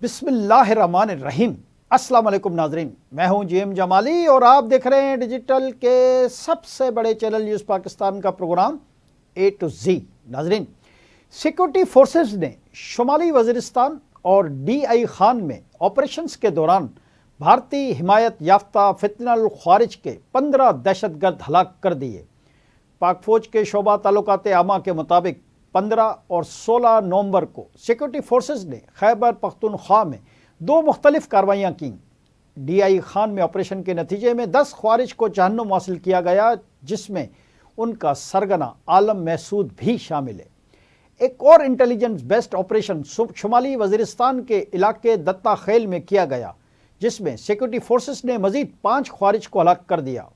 بسم اللہ الرحمن الرحیم۔ السلام علیکم ناظرین، میں ہوں جی ایم جمالی اور آپ دیکھ رہے ہیں ڈیجیٹل کے سب سے بڑے چینل نیوز پاکستان کا پروگرام اے ٹو زی۔ ناظرین، سیکورٹی فورسز نے شمالی وزیرستان اور ڈی آئی خان میں آپریشنز کے دوران بھارتی حمایت یافتہ فتنہ الخوارج کے 15 دہشت گرد ہلاک کر دیے۔ پاک فوج کے شعبہ تعلقات عامہ کے مطابق 15 اور 16 نومبر کو سیکورٹی فورسز نے خیبر پختونخوا میں 2 مختلف کارروائیاں کیں۔ ڈی آئی خان میں آپریشن کے نتیجے میں 10 خوارج کو جہنم حاصل کیا گیا، جس میں ان کا سرگنا عالم محسود بھی شامل ہے۔ ایک اور انٹیلیجنس بیسڈ آپریشن شمالی وزیرستان کے علاقے دتا خیل میں کیا گیا، جس میں سیکورٹی فورسز نے مزید 5 خوارج کو ہلاک کر دیا۔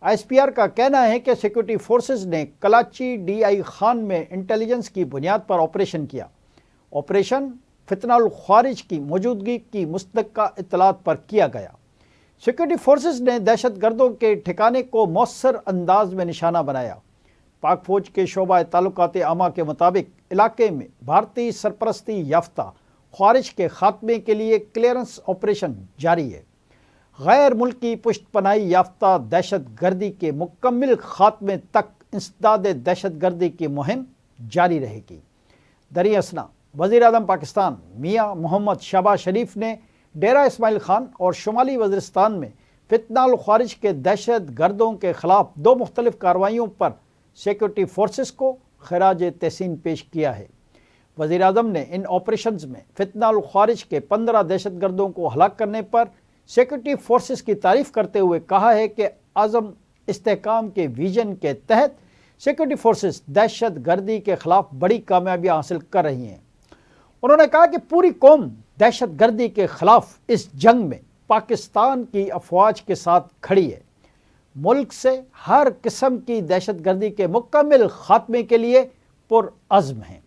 آئی ایس پی آر کا کہنا ہے کہ سیکورٹی فورسز نے کلاچی ڈی آئی خان میں انٹیلیجنس کی بنیاد پر آپریشن کیا۔ آپریشن فتنہ الخوارج کی موجودگی کی مصدقہ اطلاعات پر کیا گیا۔ سیکورٹی فورسز نے دہشت گردوں کے ٹھکانے کو مؤثر انداز میں نشانہ بنایا۔ پاک فوج کے شعبہ تعلقات عامہ کے مطابق علاقے میں بھارتی سرپرستی یافتہ خوارج کے خاتمے کے لیے کلیئرنس آپریشن جاری ہے۔ غیر ملکی پشت پناہی یافتہ دہشت گردی کے مکمل خاتمے تک انسداد دہشت گردی کی مہم جاری رہے گی۔ دریں اثنا وزیر اعظم پاکستان میاں محمد شہباز شریف نے ڈیرہ اسماعیل خان اور شمالی وزیرستان میں فتنہ الخوارج کے دہشت گردوں کے خلاف 2 مختلف کارروائیوں پر سیکورٹی فورسز کو خراج تحسین پیش کیا ہے۔ وزیر اعظم نے ان آپریشنز میں فتنہ الخوارج کے 15 دہشت گردوں کو ہلاک کرنے پر سیکورٹی فورسز کی تعریف کرتے ہوئے کہا ہے کہ عزم استحکام کے ویژن کے تحت سیکورٹی فورسز دہشت گردی کے خلاف بڑی کامیابیاں حاصل کر رہی ہیں۔ انہوں نے کہا کہ پوری قوم دہشت گردی کے خلاف اس جنگ میں پاکستان کی افواج کے ساتھ کھڑی ہے، ملک سے ہر قسم کی دہشت گردی کے مکمل خاتمے کے لیے پرعزم ہیں۔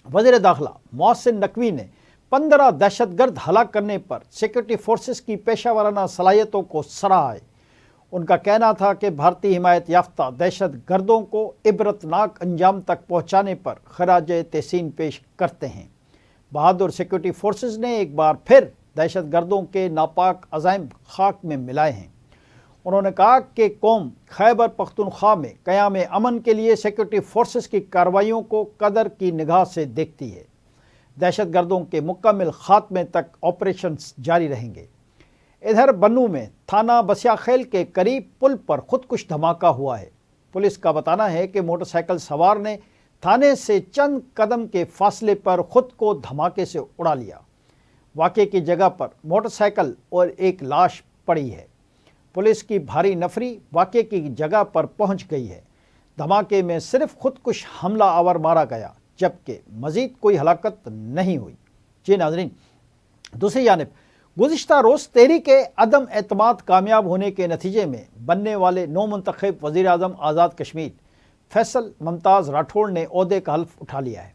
وزیر داخلہ محسن نقوی نے 15 دہشت گرد ہلاک کرنے پر سیکورٹی فورسز کی پیشہ ورانہ صلاحیتوں کو سراہا ہے۔ ان کا کہنا تھا کہ بھارتی حمایت یافتہ دہشت گردوں کو عبرتناک انجام تک پہنچانے پر خراج تحسین پیش کرتے ہیں۔ بہادر سیکورٹی فورسز نے ایک بار پھر دہشت گردوں کے ناپاک عزائم خاک میں ملائے ہیں۔ انہوں نے کہا کہ قوم خیبر پختونخوا میں قیام امن کے لیے سیکورٹی فورسز کی کارروائیوں کو قدر کی نگاہ سے دیکھتی ہے۔ دہشت گردوں کے مکمل خاتمے تک آپریشنز جاری رہیں گے۔ ادھر بنوں میں تھانہ بسیا خیل کے قریب پل پر خودکش دھماکہ ہوا ہے۔ پولیس کا بتانا ہے کہ موٹر سائیکل سوار نے تھانے سے چند قدم کے فاصلے پر خود کو دھماکے سے اڑا لیا۔ واقعے کی جگہ پر موٹر سائیکل اور ایک لاش پڑی ہے۔ پولیس کی بھاری نفری واقعے کی جگہ پر پہنچ گئی ہے۔ دھماکے میں صرف خودکش حملہ آور مارا گیا، جبکہ مزید کوئی ہلاکت نہیں ہوئی۔ جی ناظرین، دوسری جانب گزشتہ روز تحریک عدم اعتماد کامیاب ہونے کے نتیجے میں بننے والے نو منتخب وزیر اعظم آزاد کشمیر فیصل ممتاز راٹھوڑ نے عہدے کا حلف اٹھا لیا ہے۔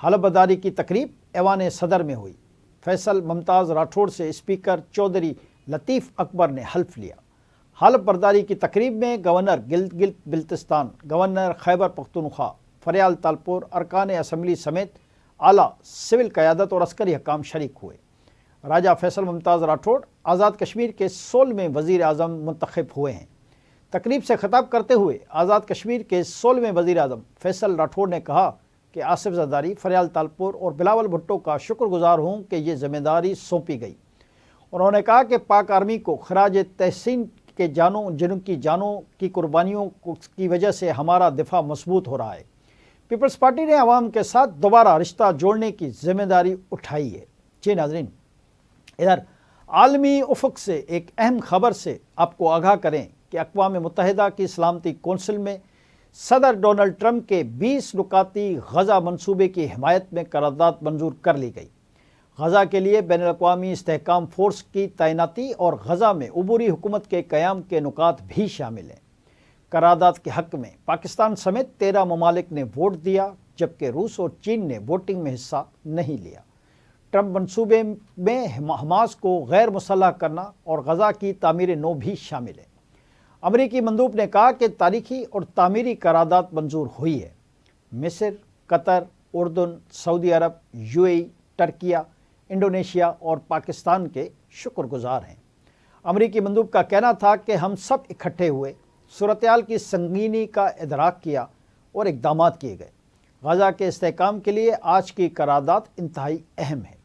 حلف برداری کی تقریب ایوان صدر میں ہوئی۔ فیصل ممتاز راٹھوڑ سے اسپیکر چودھری لطیف اکبر نے حلف لیا۔ حلف برداری کی تقریب میں گورنر گلگت بلتستان، گورنر خیبر پختونخوا، فریال تالپور، ارکان اسمبلی سمیت اعلیٰ سول قیادت اور عسکری حکام شریک ہوئے۔ راجہ فیصل ممتاز راٹھوڑ آزاد کشمیر کے 16ویں وزیر اعظم منتخب ہوئے ہیں۔ تقریب سے خطاب کرتے ہوئے آزاد کشمیر کے 16ویں وزیر اعظم فیصل راٹھوڑ نے کہا کہ آصف زرداری، فریال تالپور اور بلاول بھٹو کا شکر گزار ہوں کہ یہ ذمہ داری سونپی گئی۔ انہوں نے کہا کہ پاک آرمی کو خراج تحسین کے جن کی جانوں کی قربانیوں کی وجہ سے ہمارا دفاع مضبوط ہو رہا ہے۔ پیپلز پارٹی نے عوام کے ساتھ دوبارہ رشتہ جوڑنے کی ذمہ داری اٹھائی ہے۔ جی ناظرین، ادھر عالمی افق سے ایک اہم خبر سے آپ کو آگاہ کریں کہ اقوام متحدہ کی سلامتی کونسل میں صدر ڈونلڈ ٹرمپ کے 20 نکاتی غزہ منصوبے کی حمایت میں قرارداد منظور کر لی گئی۔ غزہ کے لیے بین الاقوامی استحکام فورس کی تعیناتی اور غزہ میں عبوری حکومت کے قیام کے نکات بھی شامل ہیں۔ قرارداد کے حق میں پاکستان سمیت 13 ممالک نے ووٹ دیا، جبکہ روس اور چین نے ووٹنگ میں حصہ نہیں لیا۔ ٹرمپ منصوبے میں حماس کو غیر مسلح کرنا اور غزہ کی تعمیر نو بھی شامل ہے۔ امریکی مندوب نے کہا کہ تاریخی اور تعمیری قرارداد منظور ہوئی ہے۔ مصر، قطر، اردن، سعودی عرب، UAE، ترکیہ، انڈونیشیا اور پاکستان کے شکر گزار ہیں۔ امریکی مندوب کا کہنا تھا کہ ہم سب اکٹھے ہوئے، صورتحال کی سنگینی کا ادراک کیا اور اقدامات کیے گئے۔ غزہ کے استحکام کے لیے آج کی قرارداد انتہائی اہم ہے۔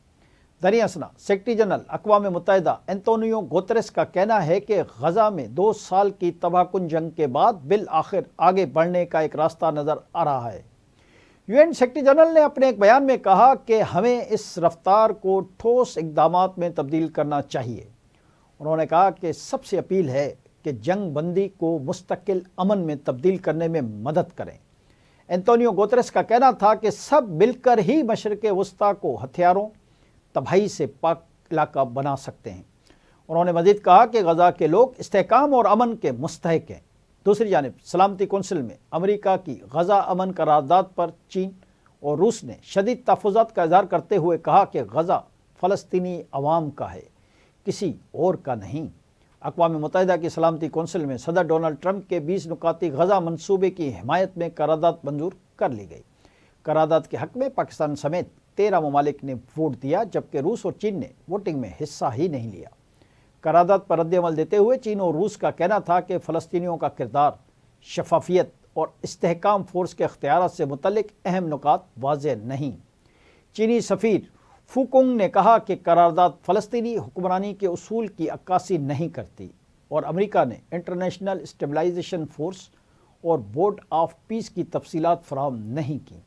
دریں اثنا سیکرٹری جنرل اقوام متحدہ انتونیو گوتریس کا کہنا ہے کہ غزہ میں 2 سال کی تباہ کن جنگ کے بعد بالآخر آگے بڑھنے کا ایک راستہ نظر آ رہا ہے۔ UN سیکرٹری جنرل نے اپنے ایک بیان میں کہا کہ ہمیں اس رفتار کو ٹھوس اقدامات میں تبدیل کرنا چاہیے۔ انہوں نے کہا کہ سب سے اپیل ہے کہ جنگ بندی کو مستقل امن میں تبدیل کرنے میں مدد کریں۔ انتونیو گوتریس کا کہنا تھا کہ سب مل کر ہی مشرق وسطیٰ کو ہتھیاروں تباہی سے پاک علاقہ بنا سکتے ہیں۔ انہوں نے مزید کہا کہ غزہ کے لوگ استحکام اور امن کے مستحق ہیں۔ دوسری جانب سلامتی کونسل میں امریکہ کی غزہ امن قرارداد پر چین اور روس نے شدید تحفظات کا اظہار کرتے ہوئے کہا کہ غزہ فلسطینی عوام کا ہے، کسی اور کا نہیں۔ اقوام متحدہ کی سلامتی کونسل میں صدر ڈونلڈ ٹرمپ کے 20 نکاتی غزہ منصوبے کی حمایت میں قرارداد منظور کر لی گئی۔ قرارداد کے حق میں پاکستان سمیت 13 ممالک نے ووٹ دیا، جبکہ روس اور چین نے ووٹنگ میں حصہ ہی نہیں لیا۔ قرارداد پر رد عمل دیتے ہوئے چین اور روس کا کہنا تھا کہ فلسطینیوں کا کردار، شفافیت اور استحکام فورس کے اختیارات سے متعلق اہم نکات واضح نہیں۔ چینی سفیر فوکونگ نے کہا کہ قرارداد فلسطینی حکمرانی کے اصول کی عکاسی نہیں کرتی، اور امریکہ نے انٹرنیشنل اسٹیبلائزیشن فورس اور بورڈ آف پیس کی تفصیلات فراہم نہیں کی۔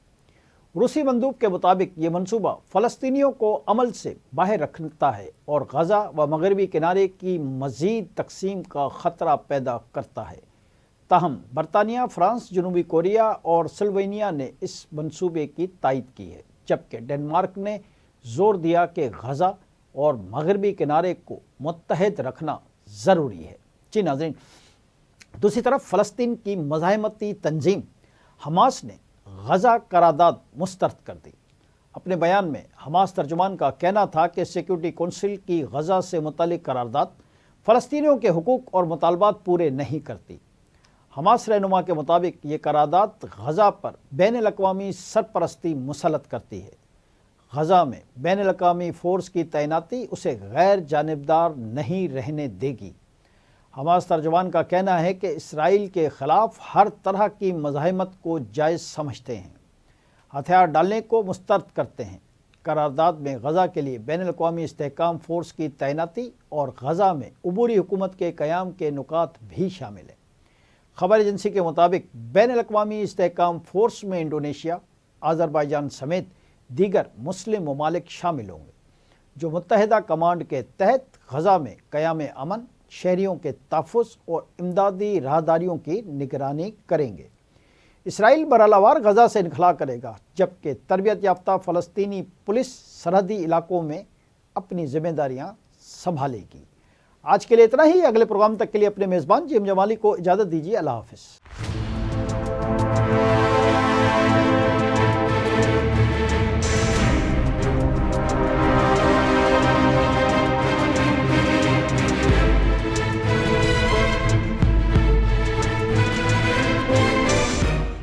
روسی مندوب کے مطابق یہ منصوبہ فلسطینیوں کو عمل سے باہر رکھتا ہے اور غزہ و مغربی کنارے کی مزید تقسیم کا خطرہ پیدا کرتا ہے۔ تاہم برطانیہ، فرانس، جنوبی کوریا اور سلوینیا نے اس منصوبے کی تائید کی ہے، جبکہ ڈنمارک نے زور دیا کہ غزہ اور مغربی کنارے کو متحد رکھنا ضروری ہے۔ جی ناظرین، دوسری طرف فلسطین کی مزاحمتی تنظیم حماس نے غزہ قرارداد مسترد کر دی۔ اپنے بیان میں حماس ترجمان کا کہنا تھا کہ سیکورٹی کونسل کی غزہ سے متعلق قرارداد فلسطینیوں کے حقوق اور مطالبات پورے نہیں کرتی۔ حماس رہنما کے مطابق یہ قرارداد غزہ پر بین الاقوامی سرپرستی مسلط کرتی ہے۔ غزہ میں بین الاقوامی فورس کی تعیناتی اسے غیر جانبدار نہیں رہنے دے گی۔ حماس ترجمان کا کہنا ہے کہ اسرائیل کے خلاف ہر طرح کی مزاحمت کو جائز سمجھتے ہیں، ہتھیار ڈالنے کو مسترد کرتے ہیں۔ قرارداد میں غزہ کے لیے بین الاقوامی استحکام فورس کی تعیناتی اور غزہ میں عبوری حکومت کے قیام کے نکات بھی شامل ہیں۔ خبر ایجنسی کے مطابق بین الاقوامی استحکام فورس میں انڈونیشیا، آذربائیجان سمیت دیگر مسلم ممالک شامل ہوں گے، جو متحدہ کمانڈ کے تحت غزہ میں قیام امن، شہریوں کے تحفظ اور امدادی راہداریوں کی نگرانی کریں گے۔ اسرائیل برالوار غزہ سے انخلا کرے گا، جبکہ تربیت یافتہ فلسطینی پولیس سرحدی علاقوں میں اپنی ذمہ داریاں سنبھالے گی۔ آج کے لیے اتنا ہی۔ اگلے پروگرام تک کے لیے اپنے میزبان جیم جمالی کو اجازت دیجیے۔ اللہ حافظ۔